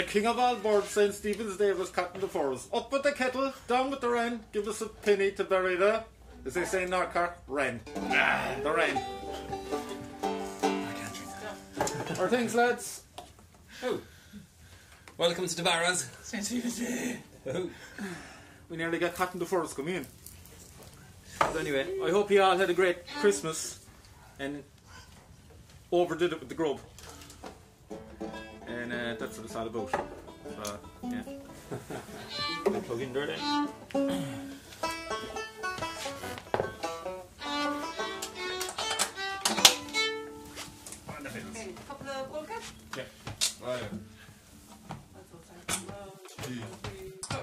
the king of all birds, St. Stephen's Day was cutting the furze. Up with the kettle, down with the wran, give us a penny to bury the, as they say in North Cork, wran. The wran. I can't drink that. Our thanks, lads. Oh. Welcome to DeBarras. St. Stephen's Day. Oh. We nearly got cutting the furze come in. But anyway, I hope you all had a great Christmas and overdid it with the grub. And that's what it's all about. So, yeah. I'll plug in there then. Okay, a couple of bulk cups? Yeah. Oh, yeah. That's outside. 1, 2, 3, go.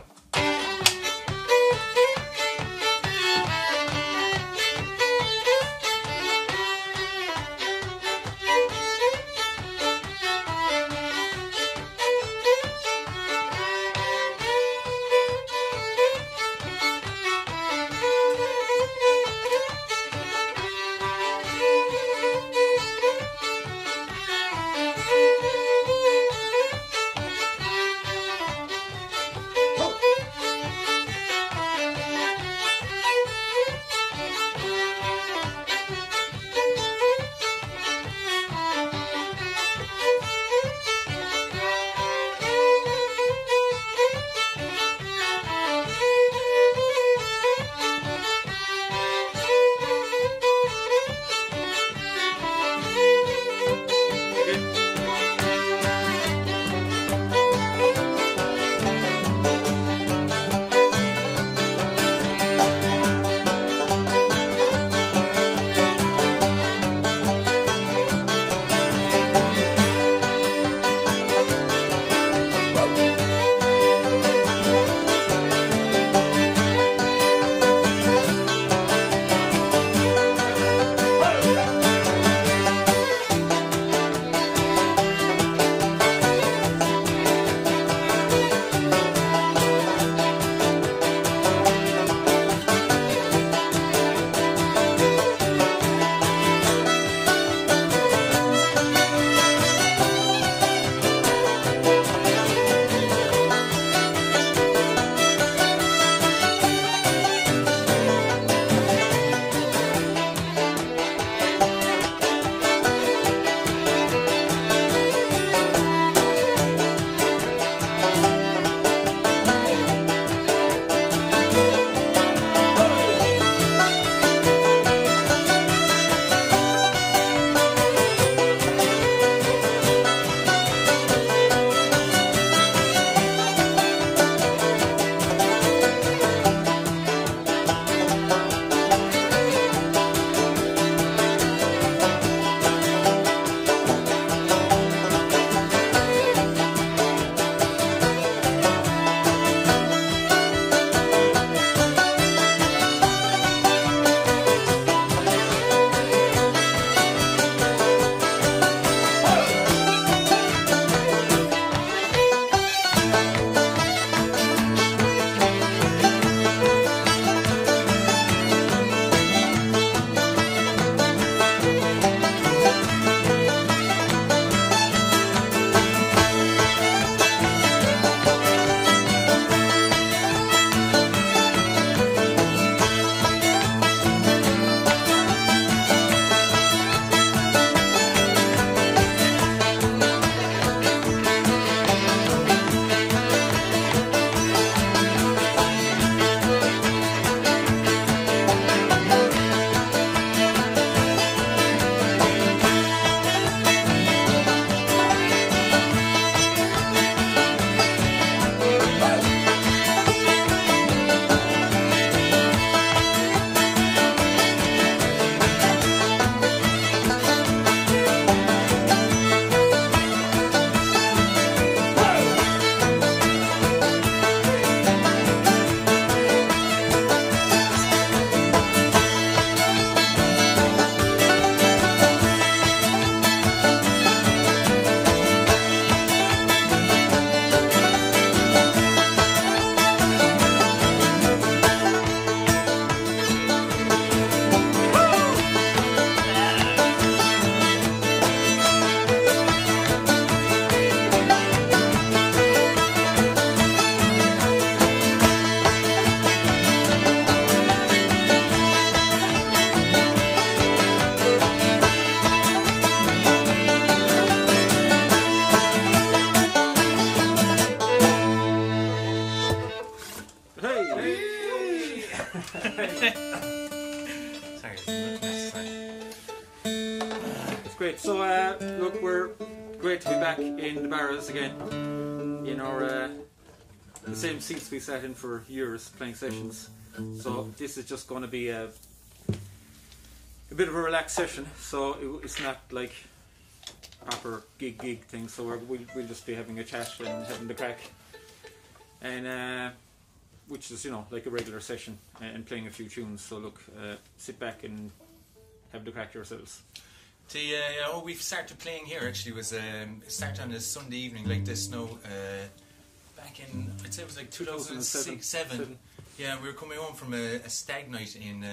Great. So, look, we're great to be back in DeBarras again. In our the same seats we sat in for years playing sessions. So this is just going to be a bit of a relaxed session. So it's not like proper gig thing. So we'll just be having a chat and having the crack, and which is, you know, like a regular session, and playing a few tunes. So look, sit back and have the crack yourselves. The we've started playing here actually was started on a Sunday evening like this now. Back in, I'd say it was like 2007. Yeah, we were coming home from a stag night in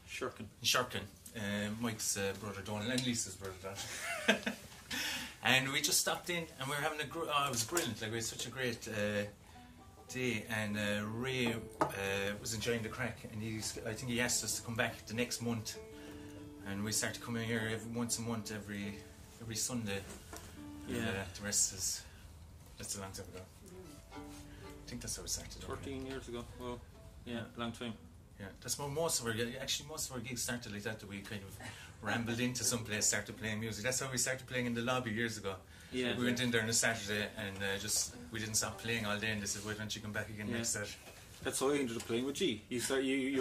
Shirkin. Mike's brother Donald and Lisa's brother Donald. And we just stopped in and we were having it was brilliant. Like, we had such a great day, and Ray was enjoying the crack, and I think he asked us to come back the next month, and we started coming here once a month, every Sunday. Yeah. And, the rest is, that's a long time ago. I think that's how we started. 14 years ago. Well, yeah, long time. Yeah, that's most of our gigs started like that we kind of rambled into some place, started playing music. That's how we started playing in the lobby years ago. Yeah. We went in there on a Saturday and we didn't stop playing all day, and they said, why don't you come back again next Saturday? That's how I ended up playing with G. You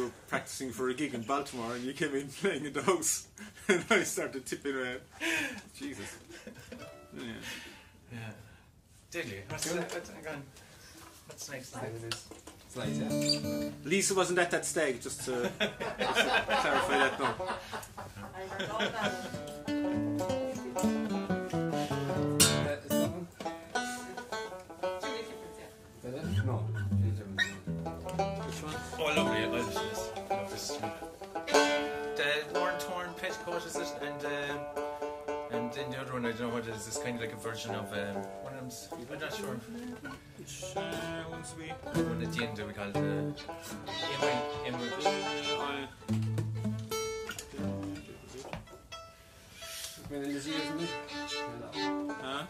were practicing for a gig in Baltimore and you came in playing in the house and I started tipping around. Jesus. Yeah. Did you? What's next? Lisa wasn't at that stag, just to clarify that now. I heard all about it. No. Which one? Oh, lovely. I love this. The Worn Torn Petticoat, is it? And then the other one, I don't know what it is. It's kind of like a version of one of them's. I'm not sure. Which ones we? The one at the end that we called Huh?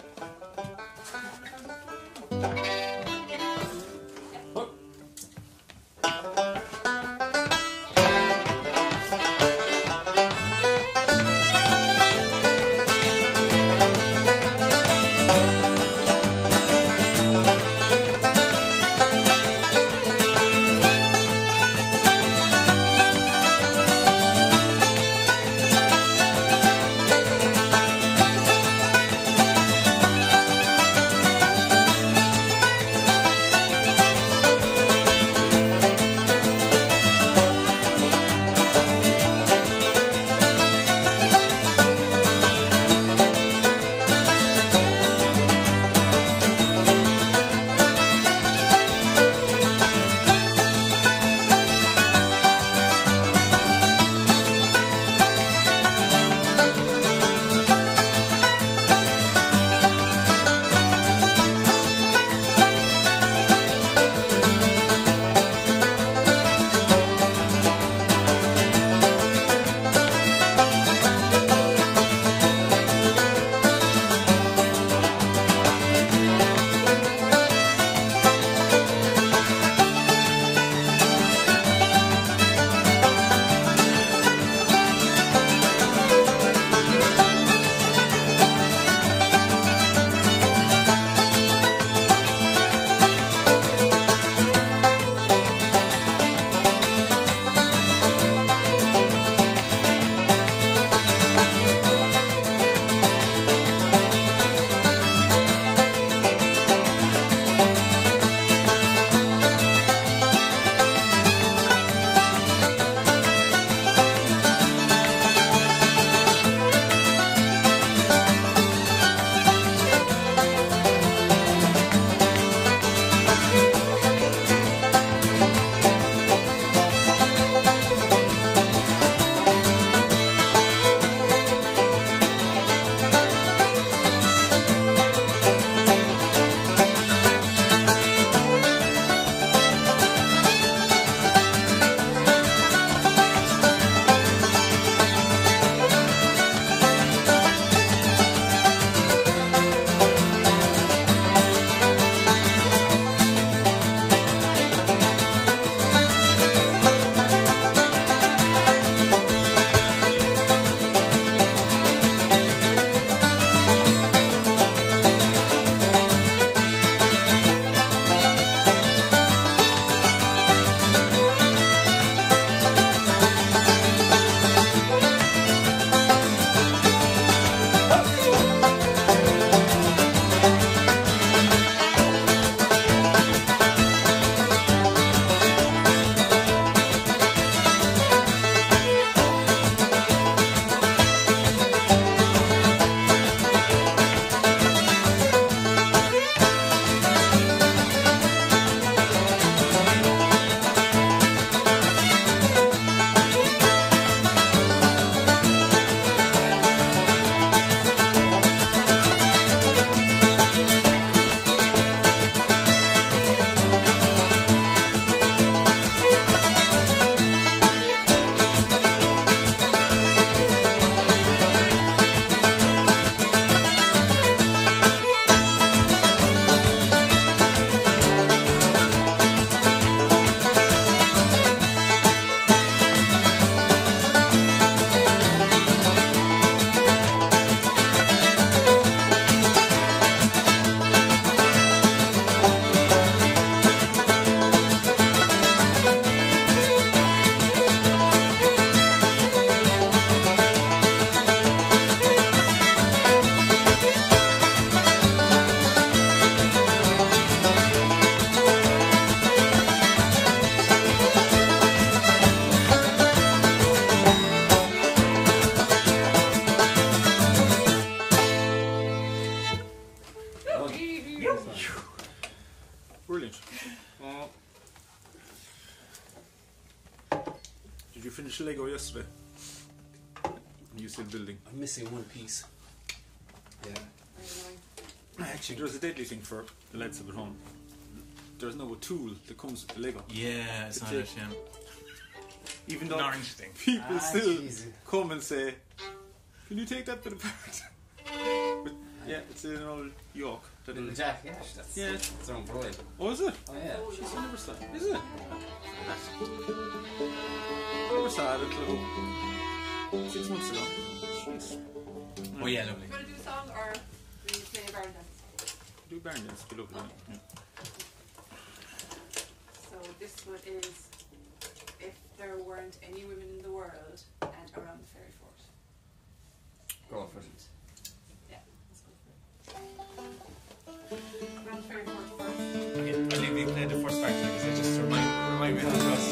Right. Did you finish Lego yesterday? You still building? I'm missing one piece. Yeah. Actually, there's a deadly thing for the lads at home. There's no tool that comes with the Lego. Yeah, it's not it, yeah. Even though An orange thing. people still jeez. come and say, "Can you take that bit apart?" But yeah, it's in an old York. Little Jack, yeah, that's its own bride. Oh, is it? Oh yeah. Jeez, I never saw it. Is it? I never saw it until 6 months ago. Jeez. Oh yeah, lovely. Do you want to do a song or will you play a barn dance? Do barn dance, be lovely. Yeah. So this one is If There Weren't Any Women in the World and Around the Fairy Fort. Go for it. Yeah, let's go for it. Around the Fairy Fort first. Okay, I'll leave you play the first part because it just remind me of the cross.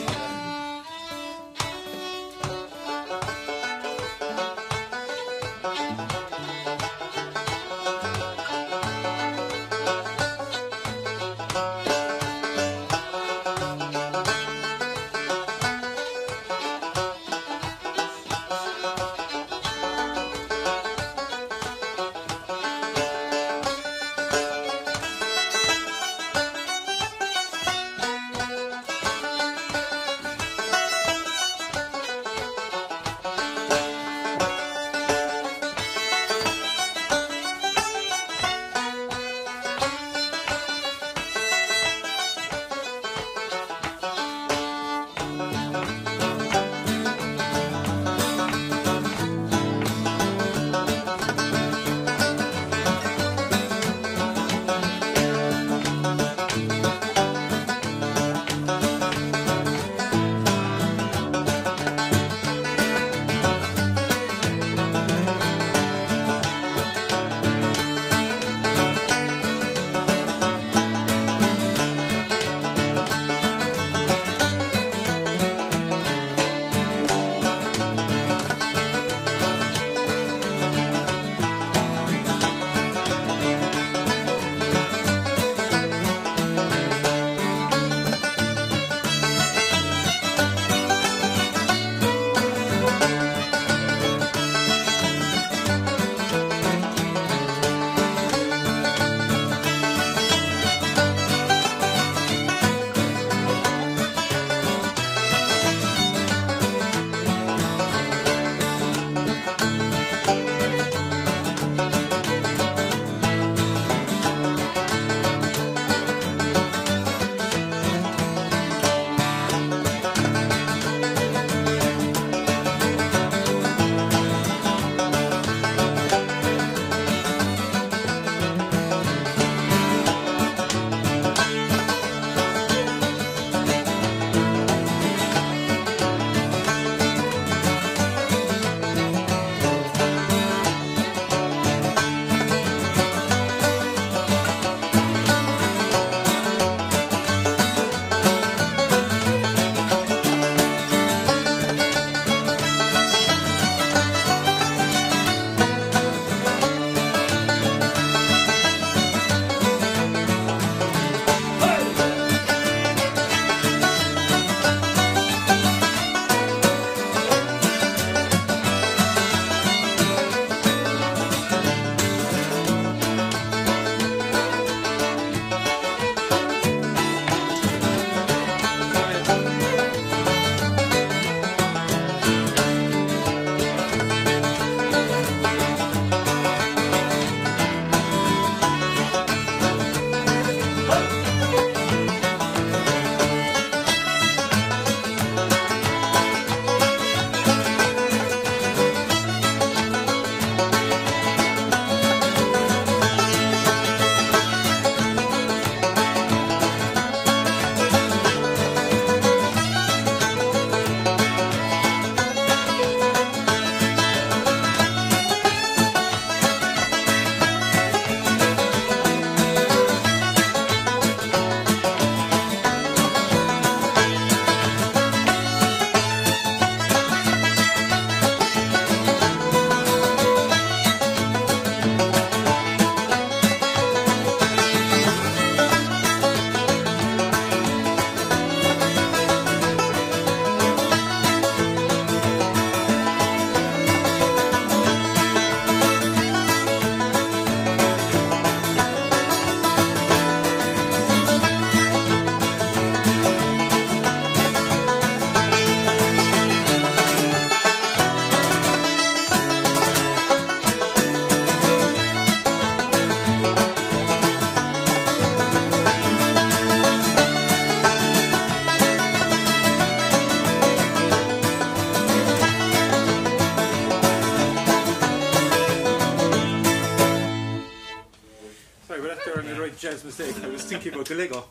laughed there and I made a right jazz mistake. I was thinking about the Lego.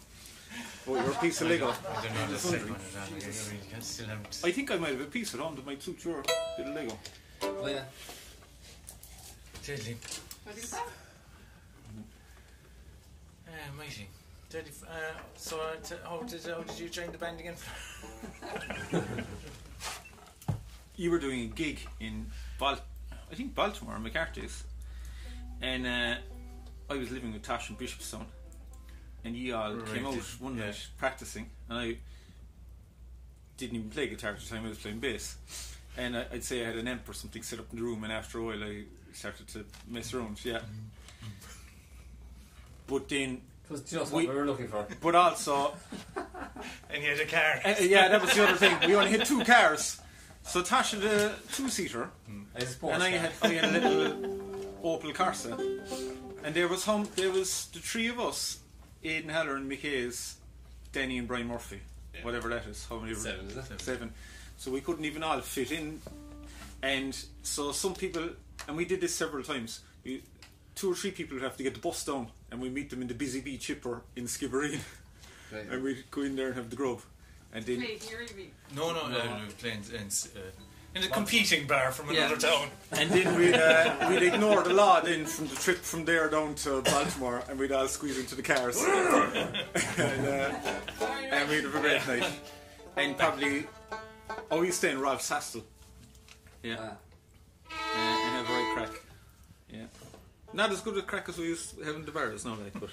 Oh, your piece of Lego. I don't know the second one. I still haven't. I think I might have a piece at home that might suit your little Lego. Oh, yeah. Deadly. What do you say? Mighty. Deadly. How did you join the band again? You were doing a gig in I think Baltimore, McCarthy's, and I was living with Tash in Bishopstown, and you all came out one night practicing, and I didn't even play guitar at the time. I was playing bass, and I'd say I had an amp or something set up in the room, and after a while I started to mess around. Yeah, but then It was just what we were looking for. But also, and you had a car. Yeah, that was the other thing. We only had 2 cars. So Tash had a 2-seater, and I had a little Opel Corsa, and there was the 3 of us: Aidan Haller and Mick Hayes, Danny and Brian Murphy, whatever that is. How many? 7, is it? 7. So we couldn't even all fit in, and so some people, and we did this several times. 2 or 3 people would have to get the bus down, and we meet them in the Busy Bee Chipper in Skibbereen, Right. and we'd go in there and have the grub, and then. Play here, you mean? No, playing in a competing bar from another town. And then we'd ignore the law then from the trip from there down to Baltimore, and we'd all squeeze into the cars. and we'd have a great night. And probably, we used to stay in Ralph's Hostel. Yeah. And have a right crack. Yeah. Not as good a crack as we used to have in DeBarras now, like, but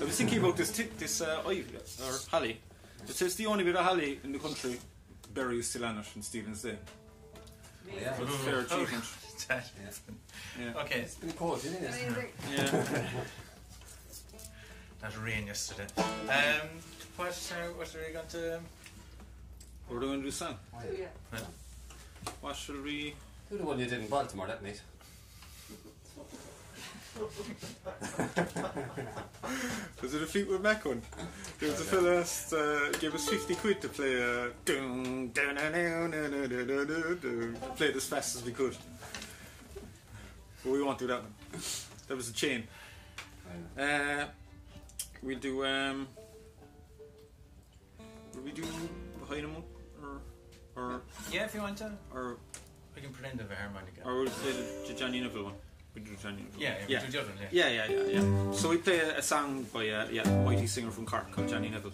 I was thinking about this ivy, or holly. It says the only bit of holly in the country, Berry is still on it in Stephen's Day. Yeah. But fair achievement. Yeah. Okay. It's been cold, isn't it? Yeah. That rain yesterday. What are we going to? We're going to do song. Oh, Yeah. What shall we? Do the one you did in Baltimore that night. Was it a Fleetwood Mac one? There was a fella gave us 50 quid to play play it as fast as we could. But we won't do that one. That was a chain. We'll do will we do Behind Them or Yeah, if you want to. or We can pretend to have a harmonica. or we'll play the Johnny Neville one. We do Johnny Neville. Yeah, we do the other one, Yeah. So we play a song by a mighty singer from Cork called Johnny Neville.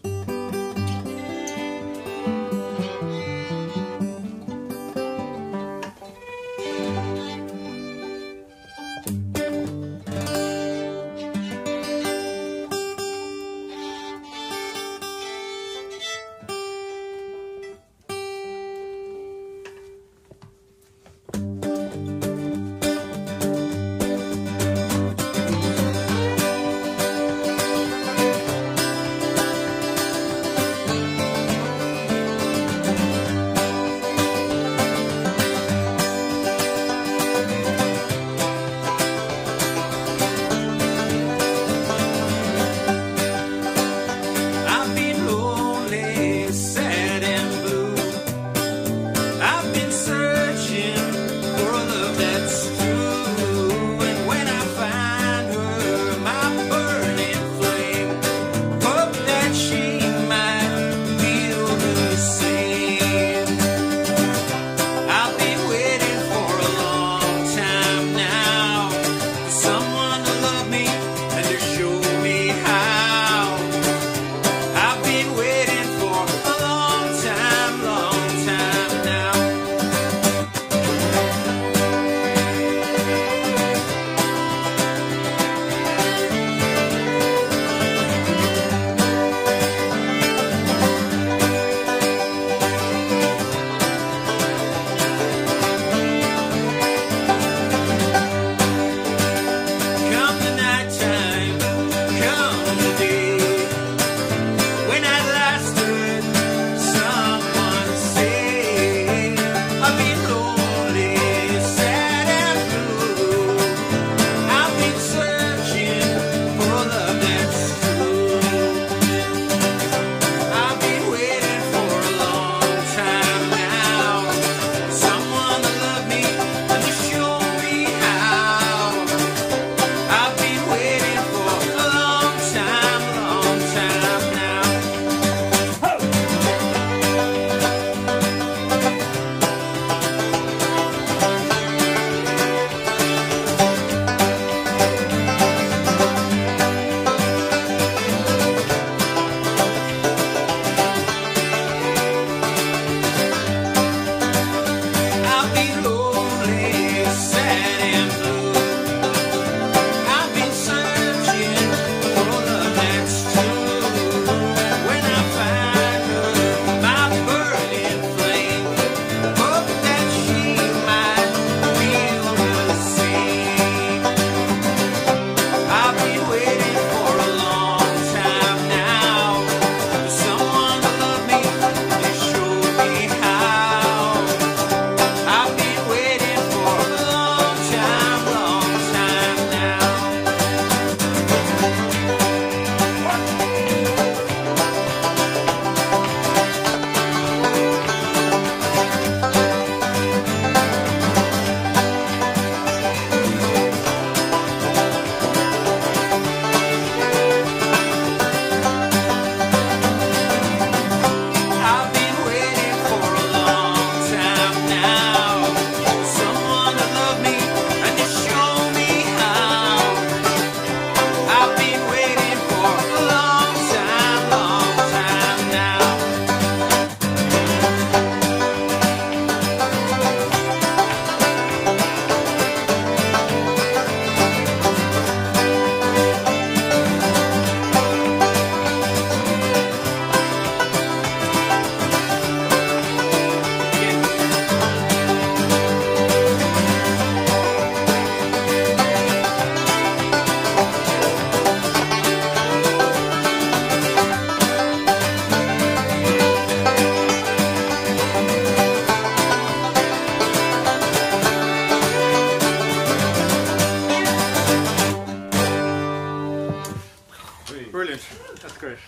brilliant. That's great.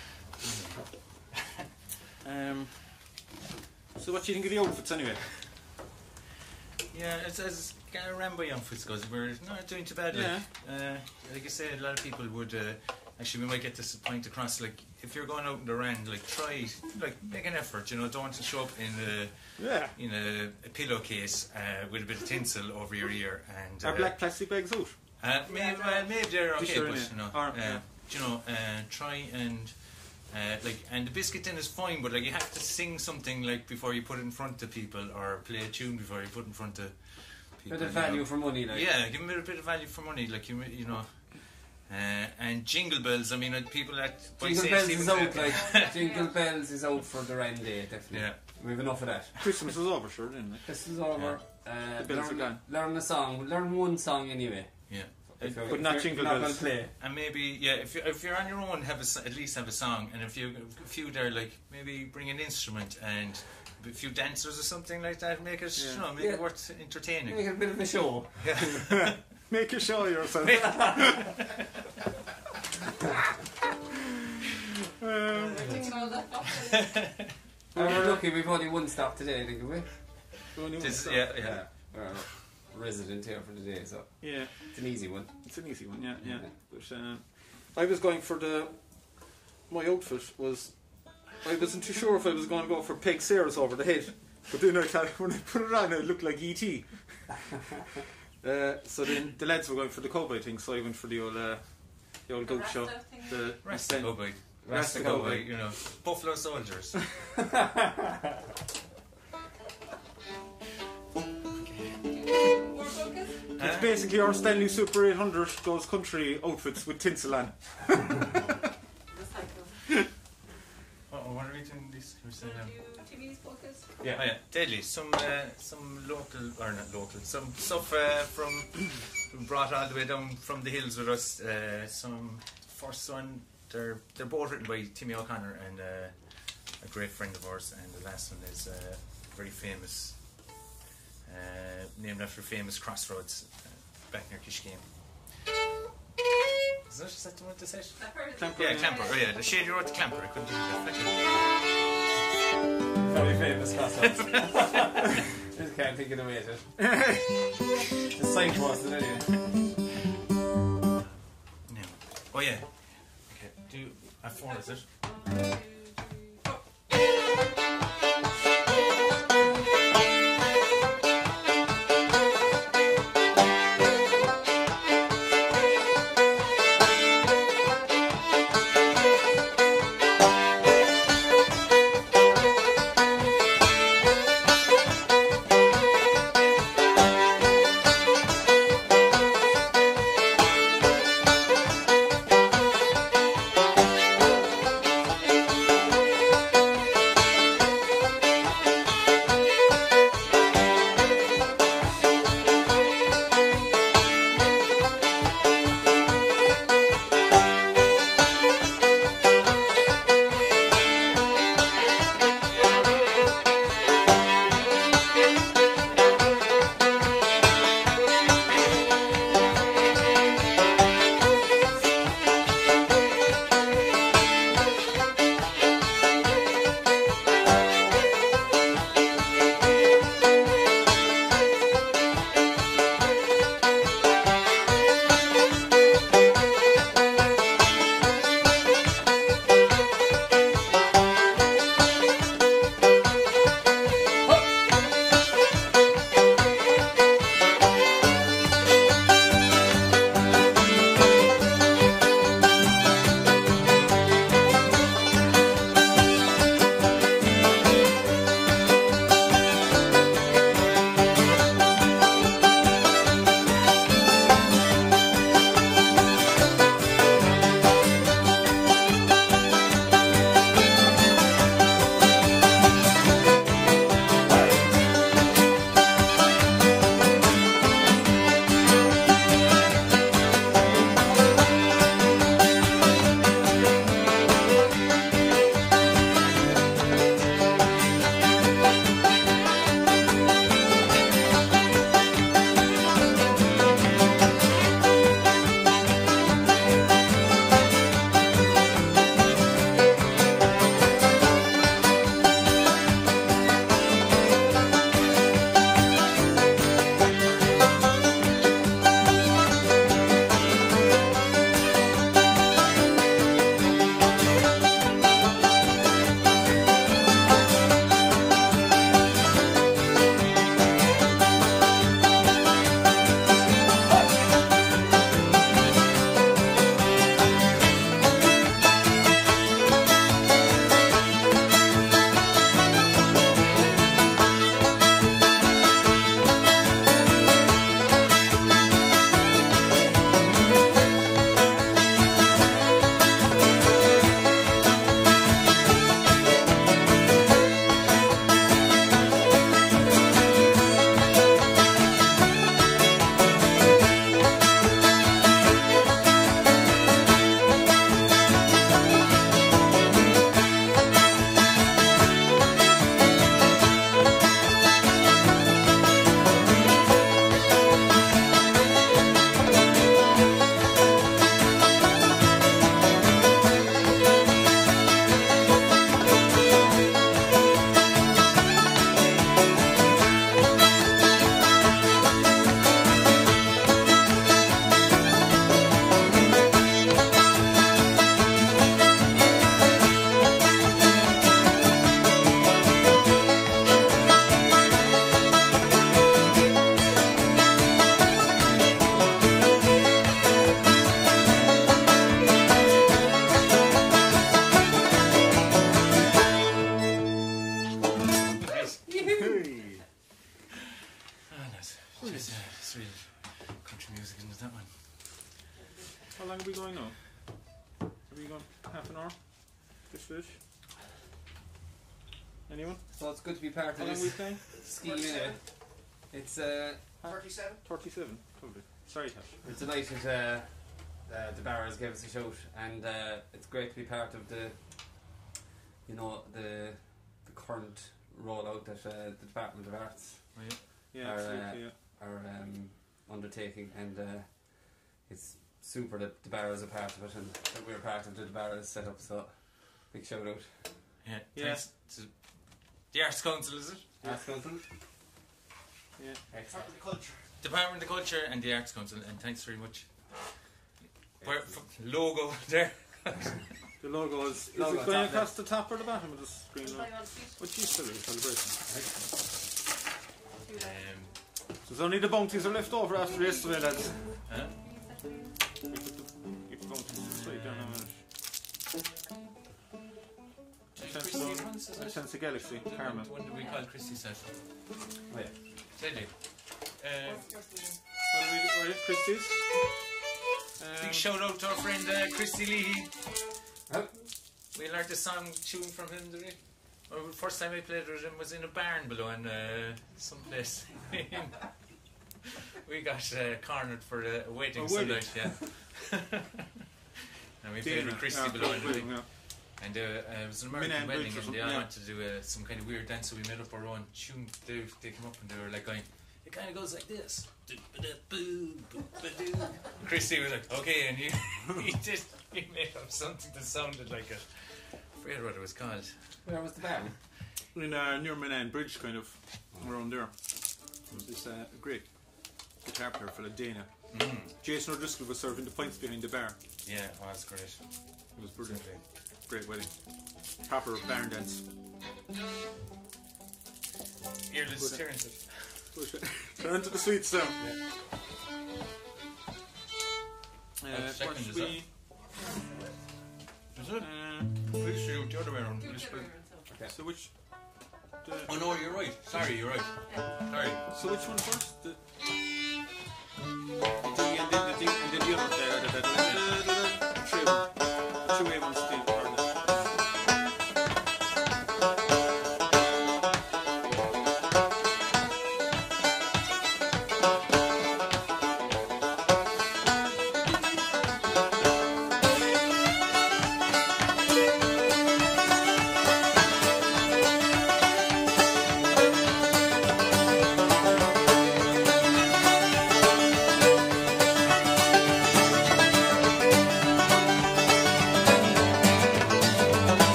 So what do you think of the outfits anyway? Yeah, as Rambo outfits goes, we're not doing too bad. Yeah. Like I said, a lot of people would actually, we might get this point across. Like, if you're going out in the rand, like try, like make an effort. You know, don't show up in a pillowcase with a bit of tinsel over your ear and. Are black plastic bags out? Maybe they're okay, Sure, but yeah. you know, Or, yeah. you know, try and. And the biscuit tin is fine, but like you have to sing something like before you put it in front of people, or play a tune before you put it in front of people. Bit of value for money, like. Yeah, give them a bit of value for money, like you know. And jingle bells. I mean, people that Jingle bells is out, like Jingle bells is out for the rain day, definitely. Yeah. We've enough of that. Christmas is over, sure, isn't it? This is over. The bells are gone. Learn a song. Learn one song anyway. Yeah. But not jingle not bells. gonna play. And maybe if you're on your own, at least have a song, and if you a few there, like maybe bring an instrument and a few dancers or something like that, make it you know, make it worth entertaining. Make it a bit of a show. Yeah. Make a show of yourself. Taking all that off. We're lucky we've only one stop today, think we? Yeah. We're a resident here for the day, so Yeah, it's an easy one. it's an easy one, yeah. But I was going for my outfit was, I wasn't too sure if I was going to go for peg Sarah's over the head, but then I thought when I put it on it looked like E.T. So then the lads were going for the cowboy thing, so I went for the old goat show. The Rasta cowboy. Rasta Rasta cowboy, you know. Buffalo soldiers. More focus? It's basically our Stanley Super 800 those country outfits with tinsel on. Recycle. What are we doing this? We're saying, Do TV's focus? yeah. Oh, yeah. Deadly. Some local, or not local, some stuff from brought all the way down from the hills with us. Some first one, they're both written by Timmy O'Connor and a great friend of ours, and the last one is very famous, named after a famous crossroads back near Kishkane. Is that the one to say? Clamper, Yeah, Clamper. Oh yeah, the shade you wrote to Clamper. I couldn't do that. Very famous crossroads. Just can't think of the way to it. The signpost, anyway. No. Oh yeah. Okay. Do F4 is it? 1, 2, 3, 4. How long are we going now? Are we going half an hour? Fish? Anyone? So it's good to be part How of long are we this playing? scheme anyway. It's 37? 37, probably. Sorry, Tash. we're delighted DeBarras gave us a shout, and it's great to be part of the current rollout that the Department of Arts Yeah, Our, absolutely, yeah. are undertaking, and it's super that DeBarras are part of it and that we're part of the DeBarras setup, so big shout out. Yeah. Thanks to the Arts Council, is it? Arts Council? Yeah. Excellent. Part of the culture. Department of Culture and the Arts Council, and thanks very much. Logo there. The logo is Logo it going top across the top or the bottom of the screen? now? Playing on feet. What you still celebration? Do that. So there's only the bounties are left over after yesterday, lads. Huh? Keep the bounties straight down a minute. A sense of galaxy, Carmen. What do we call Christie's set? Oh, yeah. Céilí. What are we Christie's? Big shout out to our friend Christy Lee. Oh. We learned a song tune from him, did we? Well, the first time I played with him was in a barn below in someplace. We got cornered for a wedding some night, yeah. And we played with Christy below in the wedding. And it was an American wedding, and they all wanted to do some kind of weird dance, so we made up our own tune. They came up and they were like going, it kind of goes like this. And Christy was like, okay, and he made up something that sounded like it. I forget what it was called. Where was the barn? In near Minan Bridge, kind of around there. There was this great guitar player fella, Dana. Jason O'Driscoll was serving the pints behind the bar. Yeah, it was great. It was brilliant. Great wedding. Proper barn dance. Here, let's turn it. Turn to the sweets now. What second what is we? Is it? Please shoot the other way around. So which? Oh no, you're right. Sorry, you're right. Sorry. So which one first? The and then the other there. The three-way ones.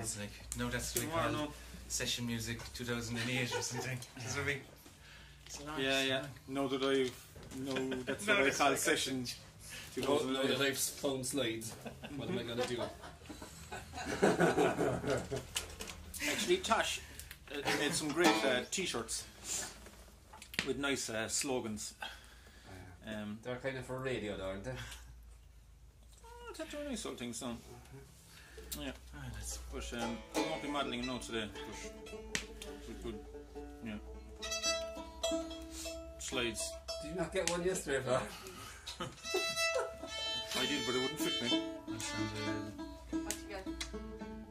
It's like, no, that's Still what we more, call no. session music 2008 or something. It's a big. It's a lot. Yeah. Know that that's what I call session. Now that I've found slides, what am I going to do? Actually, Tosh made some great t-shirts with nice slogans. They're kind of for radio, though, aren't they? They're nice old things, so. Yeah. That's But I won't be modelling now today. But good. Yeah. Slides. Did you not get one yesterday, Flo? I did, but it wouldn't fit me. that sounds What you get?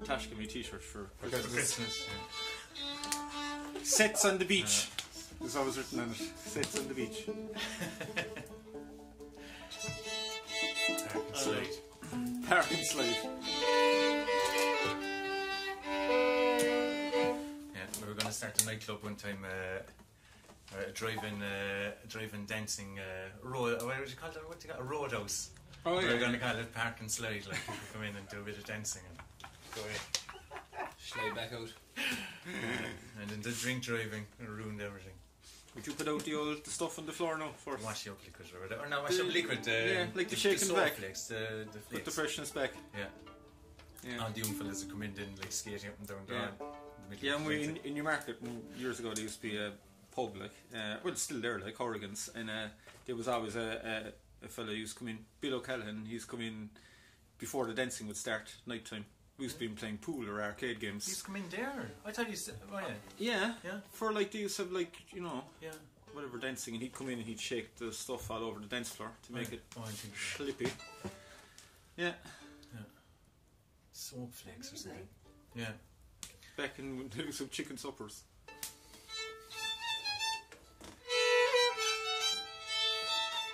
Tash gave me t-shirts for Christmas. Sets on the beach. There's always written on it. Sets on the beach. Slide. Park and slide. Yeah, we were going to start a nightclub one time, a drive-in dancing road. What would you call it? What do you call it? A roadhouse. Oh We were going to call it Park and Slide. Like people come in and do a bit of dancing and go away. Slide back out. And then the drink driving ruined everything. Would you put out the stuff on the floor now first? Wash up liquid or whatever. Or no, wash up liquid. Yeah, like the shake and soap back. flakes, the Put the flakes. freshness back. Yeah. Yeah. All the young fellas that come in then like skating up and down the Yeah. middle Yeah, of and the we flakes. in your market years ago there used to be a pub like well it's still there like Horrigan's, and there was always a fella who used to come in, Bill O'Callaghan. He's come in before the dancing would start night time. We used to be playing pool or arcade games. He's come in there. I thought you said, oh yeah. Yeah, Yeah. for like they used to have like Yeah. whatever dancing, and he'd come in and he'd shake the stuff all over the dance floor to make it Oh, I think flippy. Yeah, soap flakes or something. Yeah. back in doing some chicken suppers.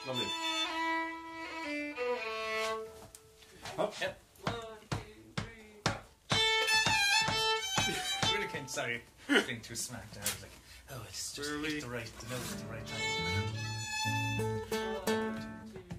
Lovely. Yep. 1, 2, 3, go. Really can't, sorry, being too smart there. I was like, oh, it's just Where are we? hit the right, the note at the right time. 1, 2, 3.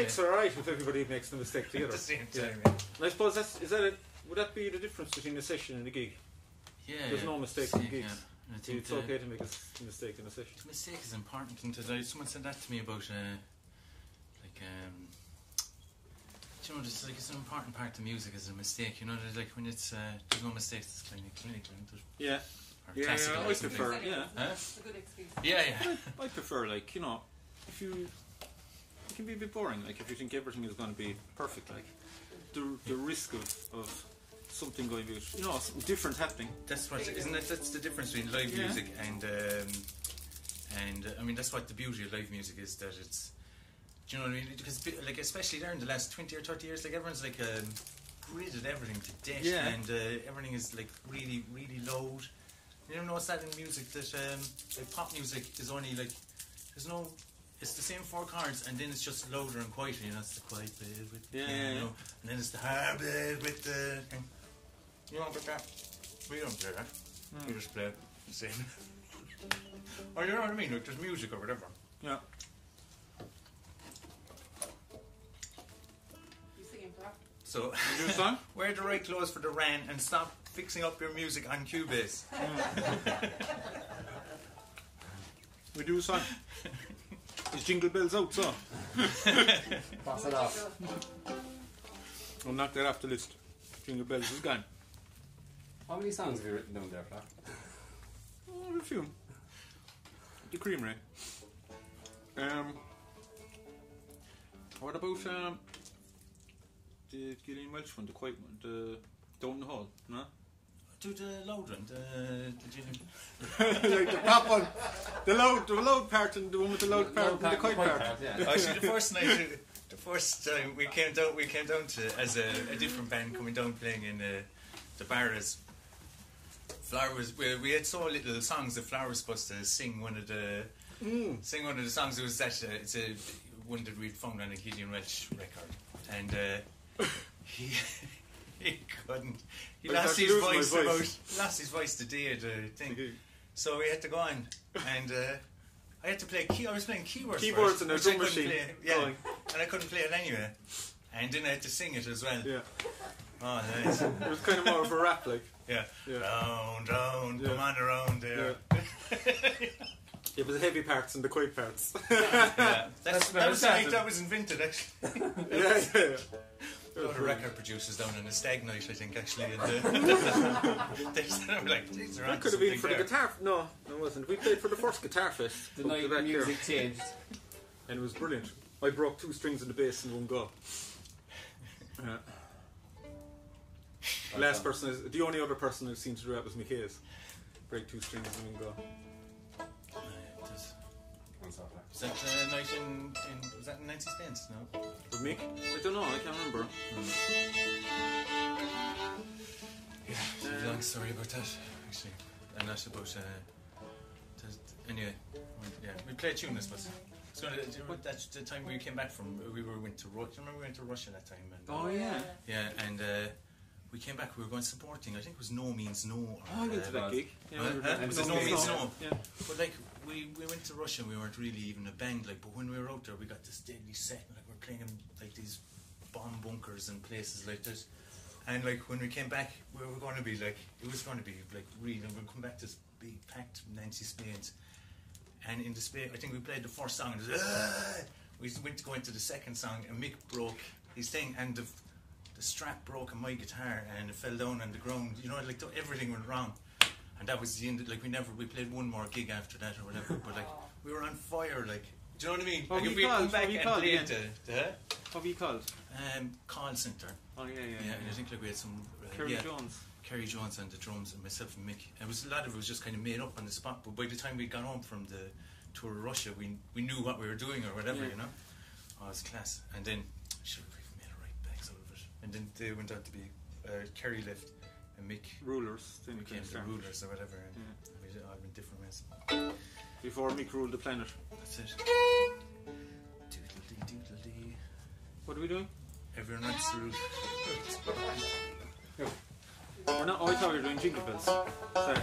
mistakes are alright if everybody makes the mistake At together. the same Yeah. time, yeah. And I suppose would that be the difference between a session and a gig? Yeah, There's no mistakes in gigs. Yeah. And I So think it's okay to make a mistake in a session. the mistake is important. And someone said that to me about you know, it's like it's an important part of music is a mistake. You know, there's like when it's there's no mistakes, it's clinical, isn't it? Yeah. Or Yeah, classical I or something. prefer. Yeah. Huh? It's a good excuse. Yeah, yeah. I prefer, like, you know, if you, it can be a bit boring, like, if you think everything is going to be perfect, like, the risk of something going to be, you know, something different happening. That's what, isn't it? That's the difference between live Yeah. music and I mean, that's what the beauty of live music is, that it's, do you know what I mean? Because, like, especially there in the last 20 or 30 years, like, everyone's, like, gridded everything to death, Yeah. and everything is, like, really, really loud. You never notice that in music, that, like, pop music is only, like, there's no, it's the same 4 chords, and then it's just louder and quieter, you know, it's the quiet bit with the piano, and then it's the hard bit with the thing. You don't get that. We don't play that. We just play the same. Or you know what I mean? Like, there's music or whatever. Yeah. You singing for that? So, You do a song? wear the right clothes for the wran and stop fixing up your music on Cubase. We do a song. Is Jingle Bells out, so? Pass it off. I'll knock that off the list. Jingle Bells is gone. How many songs have you written down there, Flack? Oh, a few. The Creamery. What about the Gillian Welch one, the quiet one, the Down the Hall, no? Do the loud one, the Like the pop one, the loud part and the one with the loud part and the quiet part. Yeah. Actually, the first time we came down to as a different band coming down playing in DeBarras. Flower was we had so little songs that Flower was supposed to sing one of the songs. It was that it's a one that we'd found on a Gideon Welch record, and he couldn't. He lost his voice the day of the thing. So we had to go on, and I had to play I was playing keyboards In a drum machine. and I couldn't play it anyway. And then I had to sing it as well. Yeah. Oh, nice. It was kind of more of a rap, like. Yeah. Yeah. Down, come on around there. Yeah, but the heavy parts and the quiet parts. Yeah. That's That was the sad. night that was invented, actually. yeah. A lot of record producers down in a stag night, I think, actually. And they were like, these are That could have been for the guitar. No, it wasn't. We played for the first Guitar Fest. The up night the the back music here. changed. And it was brilliant. I broke 2 strings in the bass in one go. Yeah. The only other person I've seen to do that was Mick Hayes. Break 2 strings in one go. Was that night was that in 90 Spence? No? With Mick? I don't know, I can't remember. Yeah, there's a long story about that, actually. And that's about, anyway, yeah, we played tune, I suppose. So that's the time we came back from, went to Russia. Remember we went to Russia that time? And, Oh, yeah. yeah, and we came back, we were going supporting, I think it was No Means No. Or, I went to that gig. Yeah, we were it was No No Means No. No. Yeah. But like, we went to Russia and we weren't really even a band, like, but when we were out there we got this deadly set, and like we're playing in like these bomb bunkers and places like this. And like when we came back, we were going to be like, it was going to be like really, and we'd come back to this big packed Nancy Spades. And in the Spade, I think we played the first song, and it was, we went to go into the second song, and Mick broke his thing, and the strap broke on my guitar, and it fell down on the ground. You know, like everything went wrong. And that was the end. Like we played one more gig after that or whatever. But like we were on fire. Like, do you know what I mean? What Like were if you we come called? back What were you and called played again? the What were you called? call center. Oh, yeah. Yeah, and I think like we had some Kerry Jones. Kerry Jones on the drums, and myself and Mick. And it was a lot of it was just kind of made up on the spot. But by the time we got home from the tour of Russia, we knew what we were doing or whatever, you know. Oh, it was class. And then sure, we've made a right bags out of it. And then they went on to be Kerry left and Mick Rulers. Then became the started. Rulers or whatever, and we all went different ways. Before Mick ruled the planet. That's it. Doodle-dee. What are we doing? Everyone wants to rule. We're not. Oh, I thought we were doing Jingle Bells. Sorry.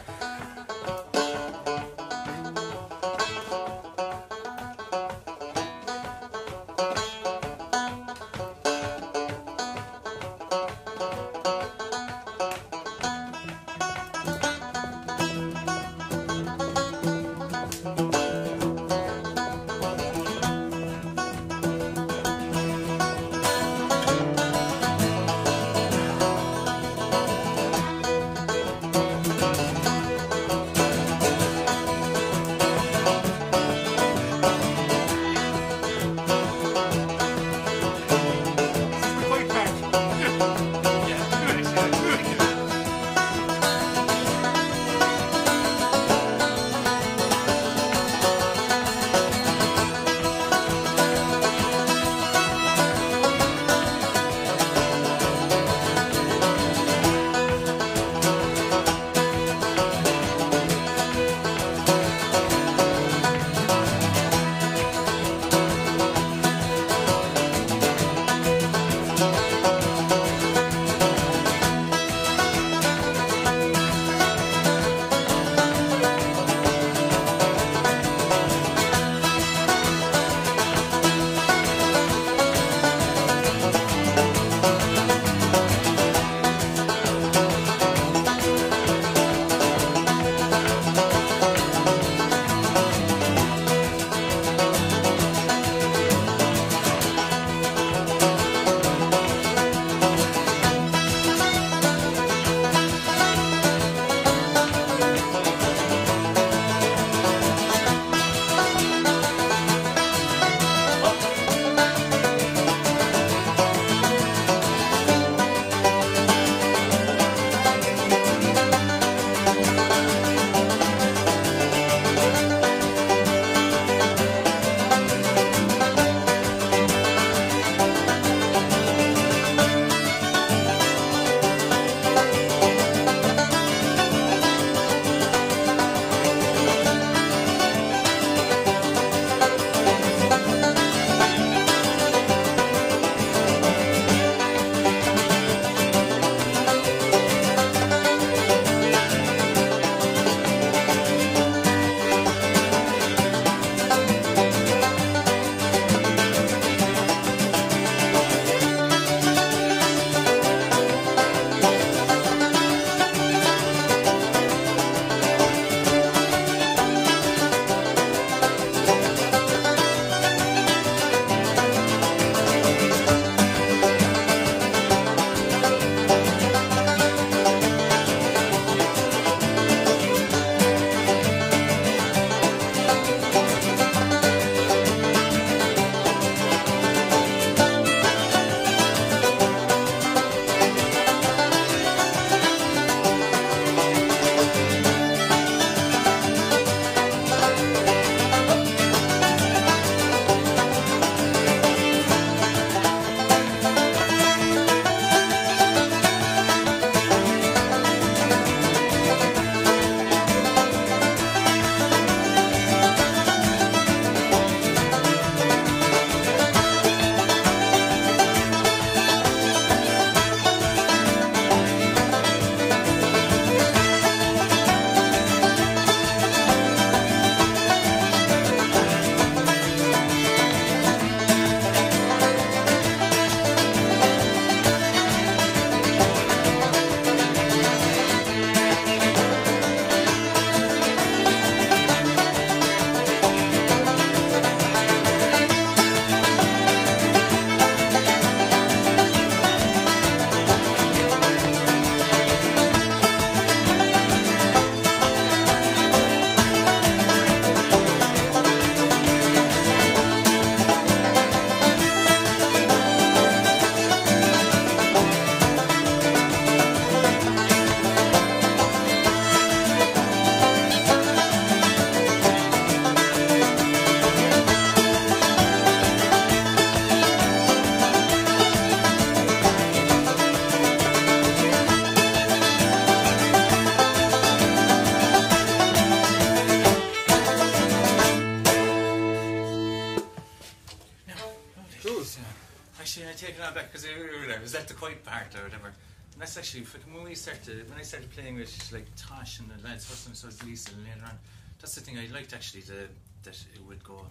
taken on back because is that the quiet part or whatever? And that's actually when I started playing with like Tosh and the lads, first time I started Lisa and later on. That's the thing I liked actually, that it would go.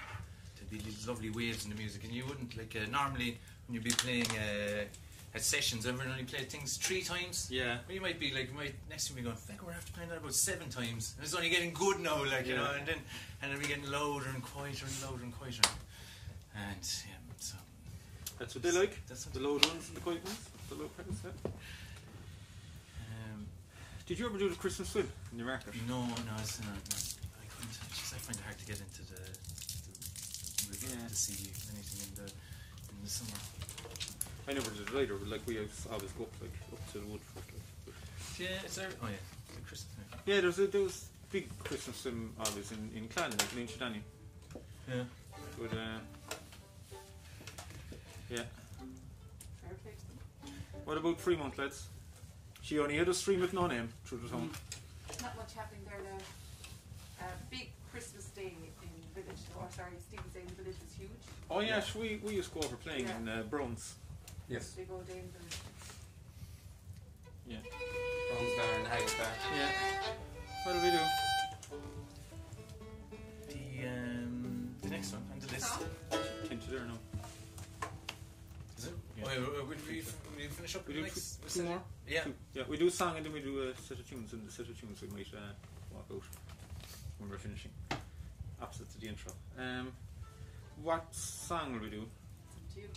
There'd be these lovely waves in the music, and you wouldn't like normally when you'd be playing at sessions, everyone only played things 3 times. Yeah. Well, you might be like, next time we going, fuck, we're after playing that about 7 times, and it's only getting good now, like you know, and then we're getting louder and quieter and louder and quieter, and yeah, so. That's what they like. That's the loud ones and the quiet ones. The low pedals, yeah. Did you ever do the Christmas swim in your market? No, it's not. I couldn't. Just, I find it hard to get into the sea, anything in the summer. I never did it either, but like we always go up to the wood for it. Like. Yeah, is there? Oh yeah, the Christmas. Yeah, there was big Christmas swim always in Clan, like in Shidani. Yeah. But yeah. Perfect. What about Fremont, lads? She only had a stream with no name through the town. Not much happening there now. Big Christmas Day in the village, Stephen's Day in the village was huge. Oh yeah, so we used to go over playing in Browns. Yes. Big old day in the village. Yeah. Browns Bar and Haggis Bar. Yeah. What do we do? The next one on the list. Into there now. Is it? Yeah. Oh, yeah, will we finish up with the next? Two more? Yeah. Yeah, we do a song and then we do a set of tunes, and the set of tunes we might walk out when we're finishing. Opposite to the intro. What song will we do? It's up to you.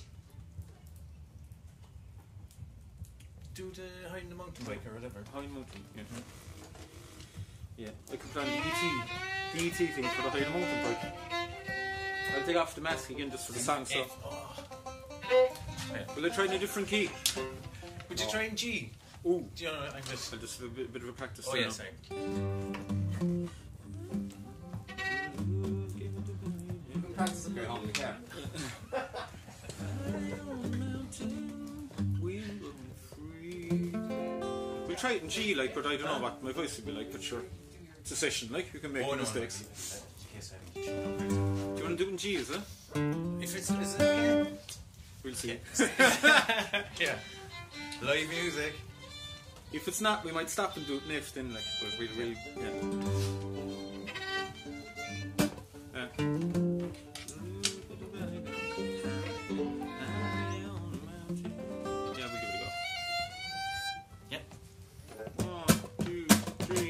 Do the Hiding the Mountain Bike or whatever. Hiding Mountain, yeah. Yeah, I could plan the ET thing for the Hiding Mountain Bike. I'll take off the mask again just for the song stuff. Will I try in a different key? Would you try in G? Ooh. Do you know, I'll just have a bit of a practice. Oh, there yeah, now. sorry. You can practice it at home in the car. We'll try it in G, like, but I don't know what my voice will be like, but sure. It's a session, like, you can make mistakes. Do you want to do it in G, is it? If it's, is it okay? We'll see. Yeah. Live music. If it's not, we might stop and do it next then, like, but we'll yeah. Yeah, we give it a go. Yep. 1, 2, 3.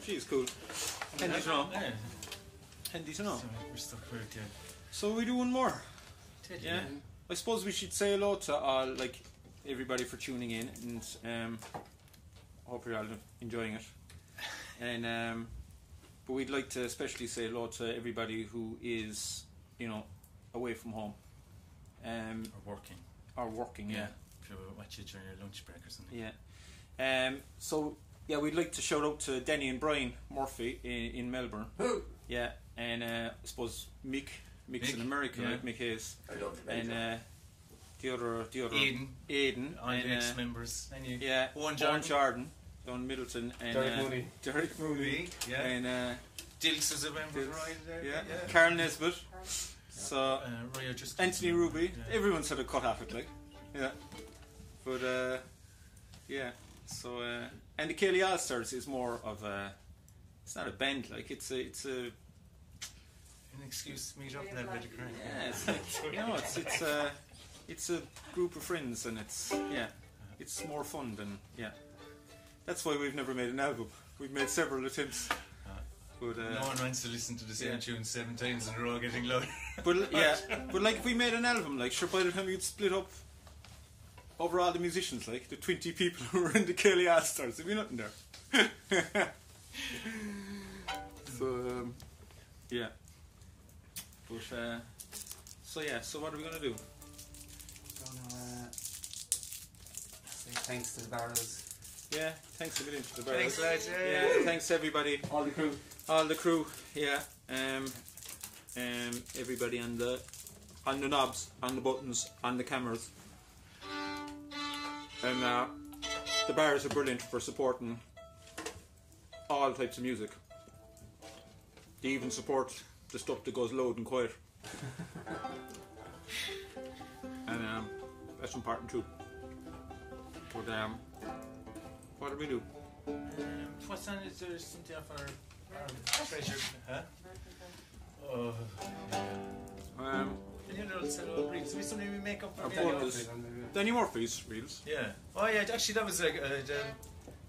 she's cool. Handy to know. Yeah. Handy to know. So we're stuck with it, yeah. So we do one more. Did Yeah. I suppose we should say hello to all, like, everybody for tuning in, and hope you're all enjoying it. And but we'd like to especially say hello to everybody who is, you know, away from home. Or working. Yeah. If you watch it during your lunch break or something. Yeah. So yeah, we'd like to shout out to Danny and Brian Murphy in Melbourne. Who? Yeah, and I suppose Mick's in America, yeah. right? Mick Hayes. I love the And the other Aiden. All and the ex-members. And you. yeah, Owen Jordan, Don Middleton, and Derek Mooney. Yeah. and Dilks is a member Dilks, right there. yeah, Carl Nesbitt. So Roya just Anthony Ruby. Yeah. Everyone's had a cut off it, like, yeah. But yeah. So and the Céilí Allstars is more of a. It's not a band, like it's a. An excuse to meet up and have a bit of crack. Yeah, it's like, you know, it's a group of friends, and it's more fun than That's why we've never made an album. We've made several attempts, but no one wants to listen to the same tune 7 times in a row, getting louder. But but like if we made an album, like sure, by the time you'd split up over all the musicians, like the 20 people who were in the Céilí Allstars, there'd be nothing there. So yeah. But so what are we gonna do? Say thanks to the Barras. Yeah, thanks a million to the Barras. Thanks, lads. Yeah, thanks everybody, All the crew. all the crew. Yeah, everybody on the knobs, on the buttons, on the cameras, and the Barras are brilliant for supporting all types of music. They even support the stuff that goes loud and quiet. And that's important too. But what do we do? What's on? Is there something off our treasure? Huh? Oh. And you know, set all reels. Is there something we make up for Our Danny photos. Murphy? Danny Murphy's reels. Yeah. Oh yeah. Actually, that was like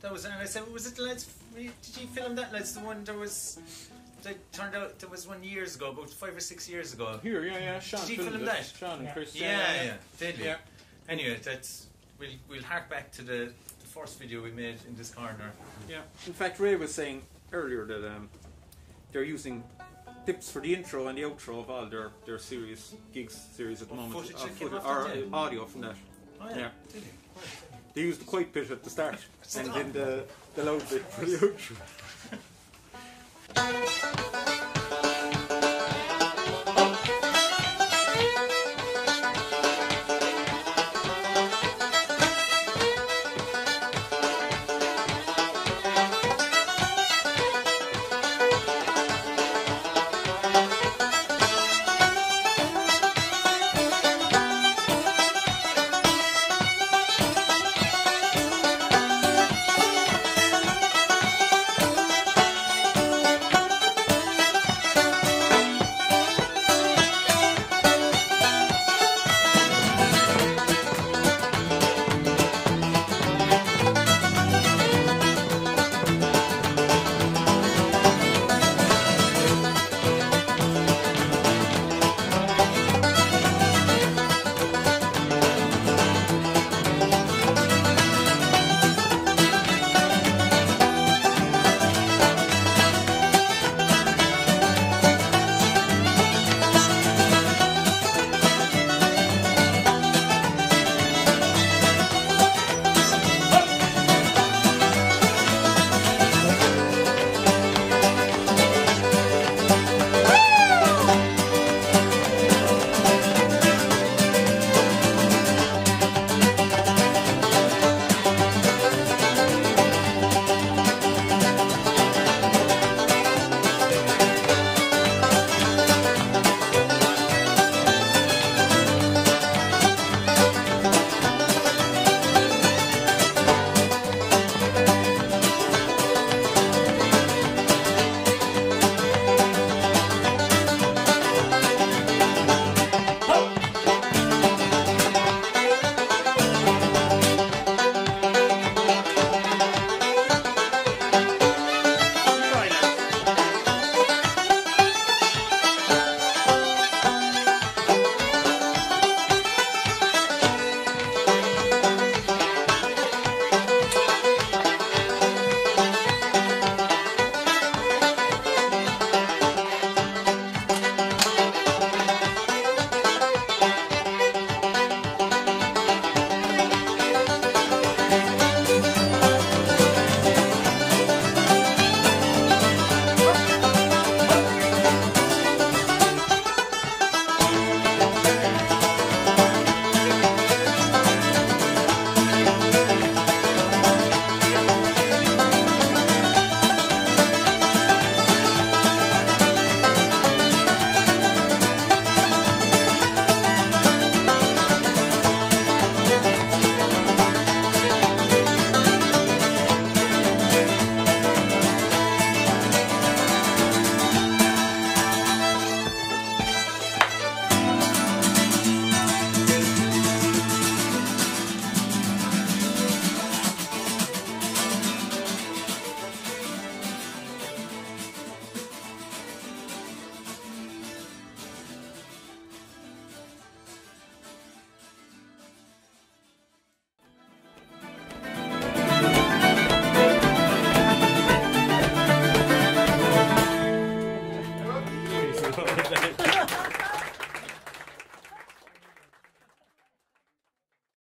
that was. And I said, was it the lads? Did you film that, lads? The one there was. That turned out there was 1 year ago, about 5 or 6 years ago. Here, yeah. Sean Did you filmed film it. that? Sean and Chris. Yeah. Did we? Yeah. Anyway, that's we'll hark back to the first video we made in this corner. Yeah. In fact, Ray was saying earlier that they're using clips for the intro and the outro of all their series at the moment. Footage that came off that day? Audio from that. Oh yeah. Yeah. Did you? They used the quiet bit at the start and then the loud bit for the outro.